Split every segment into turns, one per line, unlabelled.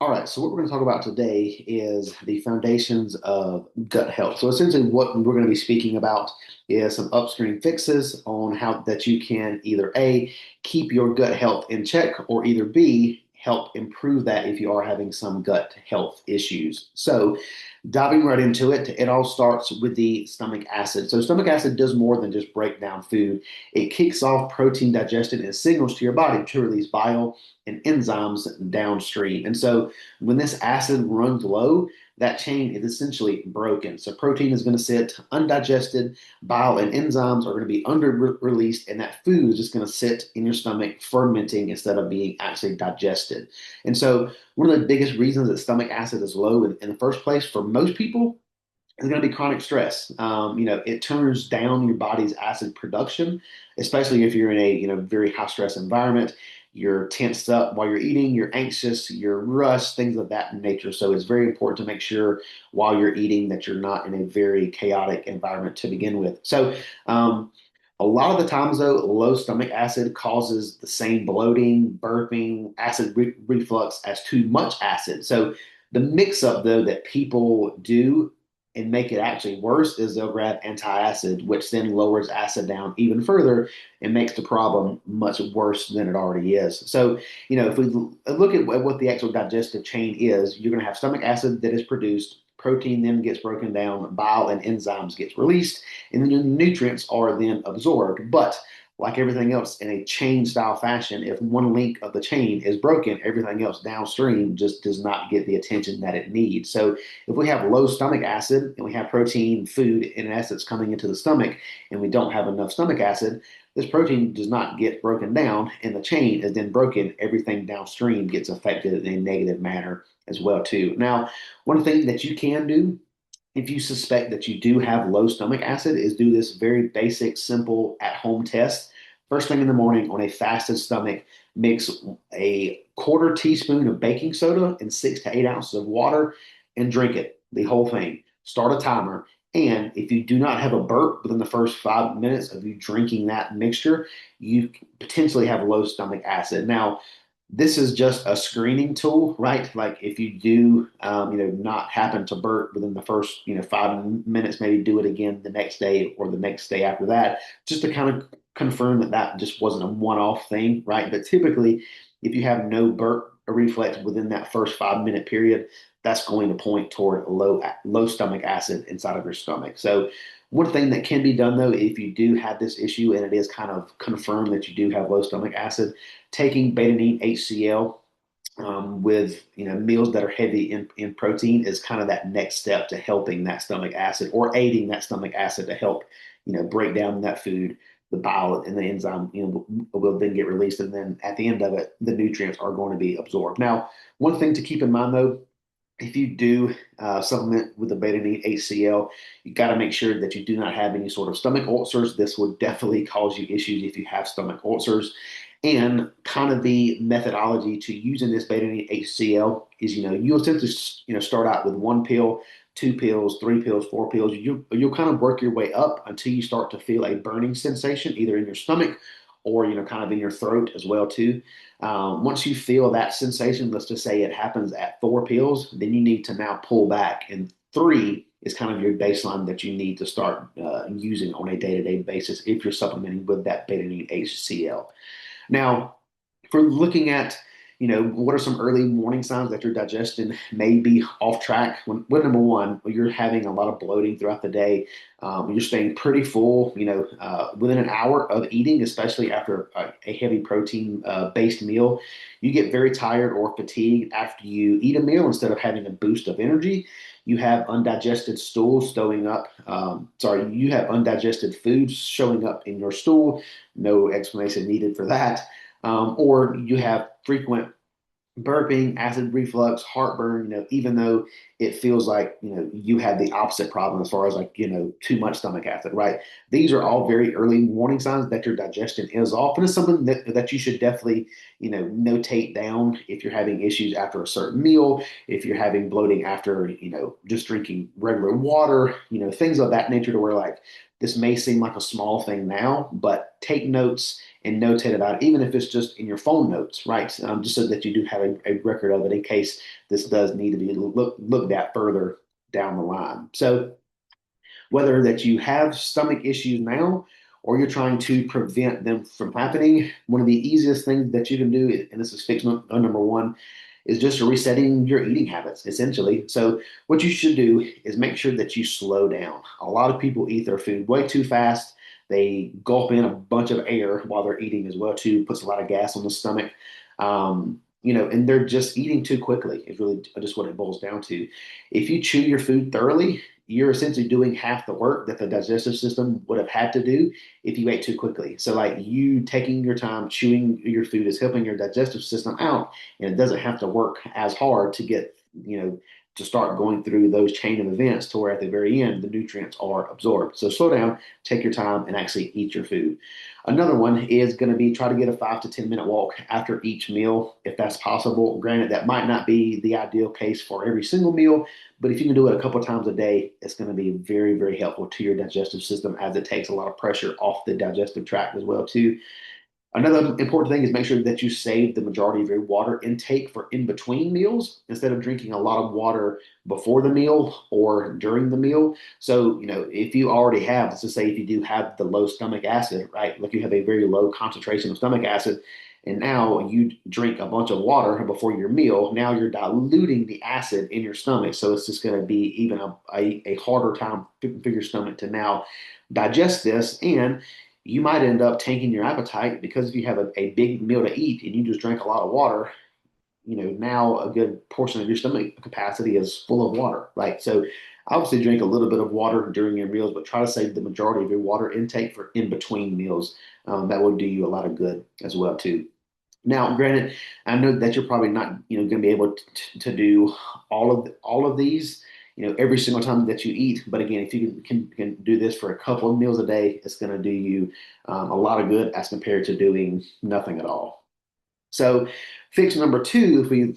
All right, so what we're going to talk about today is the foundations of gut health. So essentially what we're going to be speaking about is some upstream fixes on how that you can either A, keep your gut health in check, or either B, help improve that if you are having some gut health issues. So diving right into it, it all starts with the stomach acid. So stomach acid does more than just break down food. It kicks off protein digestion and signals to your body to release bile and enzymes downstream. And so when this acid runs low, that chain is essentially broken. So protein is going to sit undigested, bile and enzymes are going to be under released, and that food is just going to sit in your stomach fermenting instead of being actually digested. And so one of the biggest reasons that stomach acid is low in the first place for most people is going to be chronic stress. It turns down your body's acid production, especially if you're in a very high stress environment. You're tensed up while you're eating, you're anxious, you're rushed, things of that nature. So it's very important to make sure while you're eating that you're not in a very chaotic environment to begin with. So a lot of the times, though, low stomach acid causes the same bloating, burping, acid reflux as too much acid. So the mix up, though, that people do and make it actually worse is they'll grab antacid, which then lowers acid down even further and makes the problem much worse than it already is. So, if we look at what the actual digestive chain is, you're going to have stomach acid that is produced. Protein then gets broken down, bile and enzymes gets released, and then the nutrients are then absorbed. But like everything else in a chain style fashion, if one link of the chain is broken, everything else downstream just does not get the attention that it needs. So if we have low stomach acid and we have protein, food, in essence coming into the stomach, and we don't have enough stomach acid, this protein does not get broken down, and the chain is then broken. Everything downstream gets affected in a negative manner as well too. Now, one thing that you can do if you suspect that you do have low stomach acid is do this very basic, simple at-home test. First thing in the morning on a fasted stomach, mix a quarter teaspoon of baking soda and 6 to 8 ounces of water and drink it, the whole thing. Start a timer. And if you do not have a burp within the first 5 minutes of you drinking that mixture, you potentially have low stomach acid. Now, this is just a screening tool, right? Like if you do, not happen to burp within the first, 5 minutes, maybe do it again the next day or the next day after that, just to kind of confirm that that just wasn't a one-off thing, right? But typically, if you have no burp reflex within that first 5 minute period, that's going to point toward low stomach acid inside of your stomach. So one thing that can be done though, if you do have this issue and it is kind of confirmed that you do have low stomach acid, taking betaine HCl with meals that are heavy in protein is kind of that next step to helping that stomach acid or aiding that stomach acid to help break down that food. The bile and the enzyme will then get released, and then at the end of it, the nutrients are going to be absorbed. Now, one thing to keep in mind though, if you do supplement with the betaine HCl, you got to make sure that you do not have any sort of stomach ulcers. This would definitely cause you issues if you have stomach ulcers. And kind of the methodology to using this betaine HCl is, you'll essentially, start out with one pill, two pills, three pills, four pills. You'll kind of work your way up until you start to feel a burning sensation either in your stomach or, kind of in your throat as well too. Once you feel that sensation, let's just say it happens at four pills, then you need to now pull back. And three is kind of your baseline that you need to start using on a day-to-day basis if you're supplementing with that betaine HCl. Now, if we're looking at, what are some early warning signs that your digestion may be off track? When number one, you're having a lot of bloating throughout the day, you're staying pretty full, within an hour of eating, especially after a heavy protein based meal, you get very tired or fatigued after you eat a meal instead of having a boost of energy. You have undigested stool stowing up. You have undigested foods showing up in your stool. No explanation needed for that. Or you have frequent burping, acid reflux, heartburn, even though it feels like, you had the opposite problem as far as like, too much stomach acid, right? These are all very early warning signs that your digestion is off. And it's something that you should definitely, notate down if you're having issues after a certain meal, if you're having bloating after, just drinking regular water, things of that nature to where like this may seem like a small thing now, but take notes and notate about it, even if it's just in your phone notes, right? Just so that you do have a record of it in case this does need to be looked at further down the line. So whether that you have stomach issues now or you're trying to prevent them from happening, one of the easiest things that you can do, and this is fix number one, is just resetting your eating habits, essentially. So, what you should do is make sure that you slow down. A lot of people eat their food way too fast. They gulp in a bunch of air while they're eating as well, too. Puts a lot of gas on the stomach. And they're just eating too quickly. It's really just what it boils down to. If you chew your food thoroughly, you're essentially doing half the work that the digestive system would have had to do if you ate too quickly. So, like you taking your time chewing your food is helping your digestive system out, and it doesn't have to work as hard to get, to start going through those chain of events to where at the very end the nutrients are absorbed. So slow down, take your time, and actually eat your food. Another one is going to be try to get a 5 to 10 minute walk after each meal if that's possible. Granted, that might not be the ideal case for every single meal, but if you can do it a couple of times a day, it's going to be very, very helpful to your digestive system as it takes a lot of pressure off the digestive tract as well too. Another important thing is make sure that you save the majority of your water intake for in between meals instead of drinking a lot of water before the meal or during the meal. So, if you already have, let's just say if you do have the low stomach acid, right? Like you have a very low concentration of stomach acid, and now you drink a bunch of water before your meal, now you're diluting the acid in your stomach. So it's just going to be even a harder time for your stomach to now digest this. And you might end up tanking your appetite because if you have a big meal to eat and you just drink a lot of water, now a good portion of your stomach capacity is full of water, right? So obviously drink a little bit of water during your meals, but try to save the majority of your water intake for in between meals. That will do you a lot of good as well too. Now, granted, I know that you're probably not, going to be able to do all of these, every single time that you eat. But again, if you can do this for a couple of meals a day, it's going to do you a lot of good as compared to doing nothing at all. So, fix number two, if we,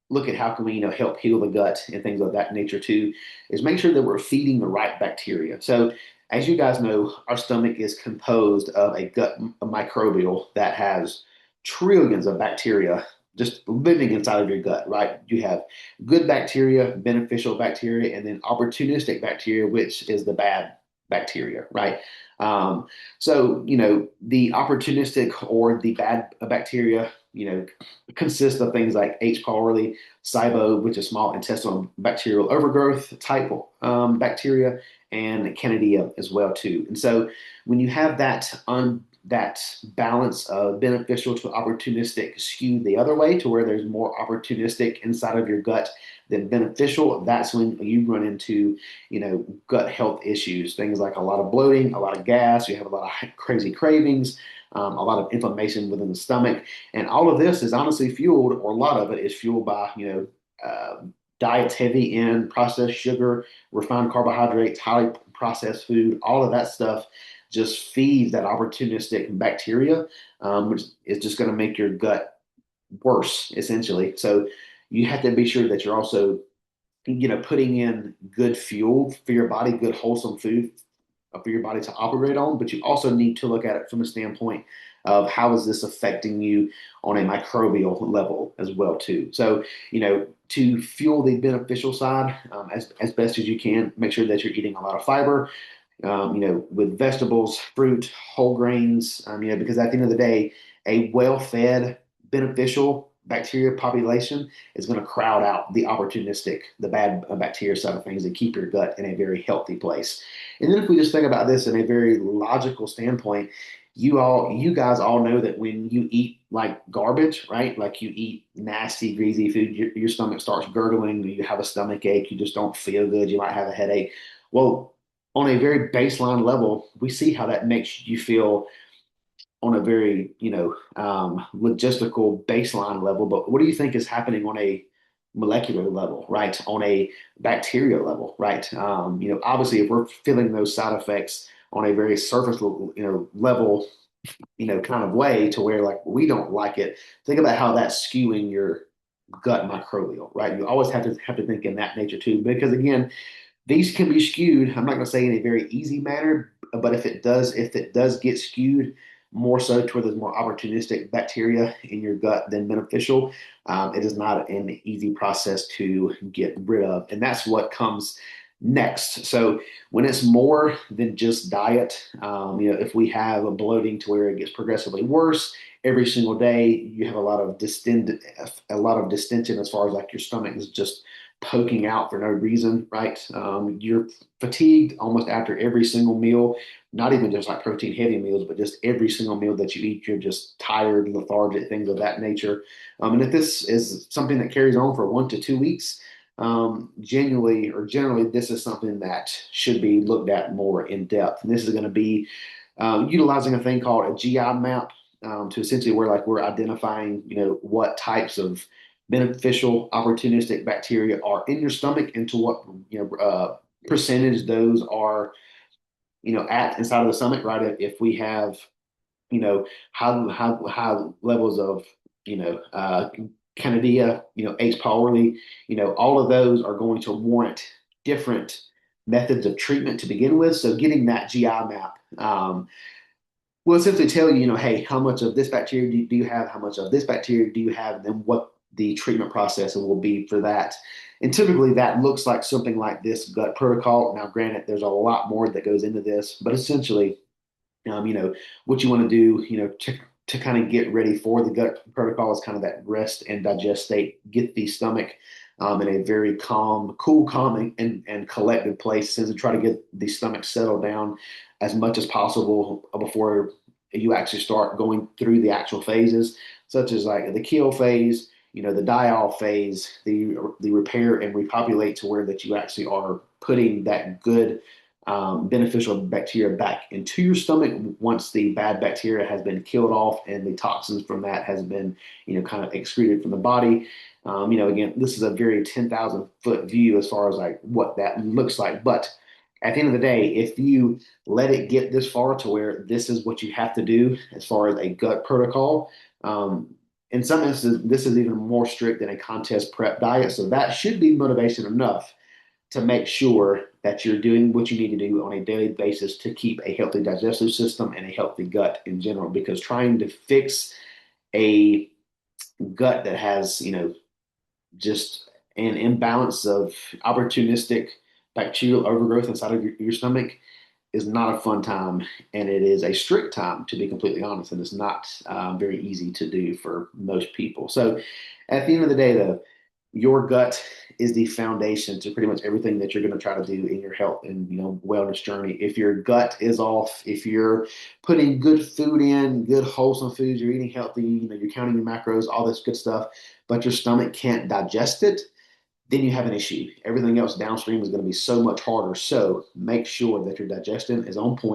look at how can we, help heal the gut and things of that nature too, is make sure that we're feeding the right bacteria. So, as you guys know, our stomach is composed of a gut microbial that has trillions of bacteria just living inside of your gut, right? You have good bacteria, beneficial bacteria, and then opportunistic bacteria, which is the bad bacteria, right? Um, so, the opportunistic or the bad bacteria, consists of things like H. pylori, SIBO, which is small intestinal bacterial overgrowth type bacteria, and Candida as well too. And so, when you have that balance of beneficial to opportunistic skewed the other way to where there's more opportunistic inside of your gut than beneficial, that's when you run into, gut health issues, things like a lot of bloating, a lot of gas, you have a lot of crazy cravings, a lot of inflammation within the stomach. And all of this is honestly fueled, or a lot of it is fueled by, diets heavy in processed sugar, refined carbohydrates, highly processed food, all of that stuff just feeds that opportunistic bacteria, which is just going to make your gut worse, essentially. So you have to be sure that you're also, putting in good fuel for your body, good wholesome food for your body to operate on. But you also need to look at it from a standpoint of how is this affecting you on a microbial level as well too. So, to fuel the beneficial side as best as you can, make sure that you're eating a lot of fiber, with vegetables, fruit, whole grains, because at the end of the day, a well-fed, beneficial bacteria population is going to crowd out the opportunistic, the bad bacteria side of things and keep your gut in a very healthy place. And then if we just think about this in a very logical standpoint, you guys all know that when you eat like garbage, right? Like you eat nasty, greasy food, your stomach starts gurgling, you have a stomach ache, you just don't feel good, you might have a headache. Well, on a very baseline level, we see how that makes you feel on a very, logistical baseline level. But what do you think is happening on a molecular level, right? On a bacterial level, right? Obviously, if we're feeling those side effects on a very surface, level, kind of way to where like we don't like it, think about how that's skewing your gut microbial, right? You always have to think in that nature too, because again, these can be skewed. I'm not going to say in a very easy manner, but if it does get skewed, more so to where there's more opportunistic bacteria in your gut than beneficial, it is not an easy process to get rid of. And that's what comes next. So when it's more than just diet, if we have a bloating to where it gets progressively worse every single day, you have a lot of distension as far as like your stomach is just poking out for no reason, right? You're fatigued almost after every single meal, not even just like protein heavy meals, but just every single meal that you eat, you're just tired, lethargic, things of that nature. And if this is something that carries on for 1 to 2 weeks, generally, this is something that should be looked at more in depth. And this is going to be utilizing a thing called a GI map to essentially where like we're identifying, what types of beneficial opportunistic bacteria are in your stomach and to what percentage those are at inside of the stomach, right? If we have high levels of Candida, H. pylori, all of those are going to warrant different methods of treatment to begin with. So getting that GI map will essentially tell you, hey, how much of this bacteria do you have? How much of this bacteria do you have? And then what the treatment process will be for that. And typically that looks like something like this gut protocol. Now, granted, there's a lot more that goes into this, but essentially, what you want to do, to kind of get ready for the gut protocol is kind of that rest and digest state, get the stomach in a very calm, cool, calm, and collected place, and to try to get the stomach settled down as much as possible before you actually start going through the actual phases, such as like the kill phase, the die-off phase, the repair and repopulate to where that you actually are putting that good beneficial bacteria back into your stomach once the bad bacteria has been killed off and the toxins from that has been, kind of excreted from the body. Again, this is a very 10,000 foot view as far as like what that looks like. But at the end of the day, if you let it get this far to where this is what you have to do as far as a gut protocol, in some instances, this is even more strict than a contest prep diet. So that should be motivation enough to make sure that you're doing what you need to do on a daily basis to keep a healthy digestive system and a healthy gut in general. Because trying to fix a gut that has, just an imbalance of opportunistic bacterial overgrowth inside of your stomach is not a fun time, and it is a strict time, to be completely honest, and it's not very easy to do for most people. So, at the end of the day, though, your gut is the foundation to pretty much everything that you're going to try to do in your health and wellness journey. If your gut is off, if you're putting good food in, good wholesome foods, you're eating healthy, you're counting your macros, all this good stuff, but your stomach can't digest it, then you have an issue. Everything else downstream is going to be so much harder. So make sure that your digestion is on point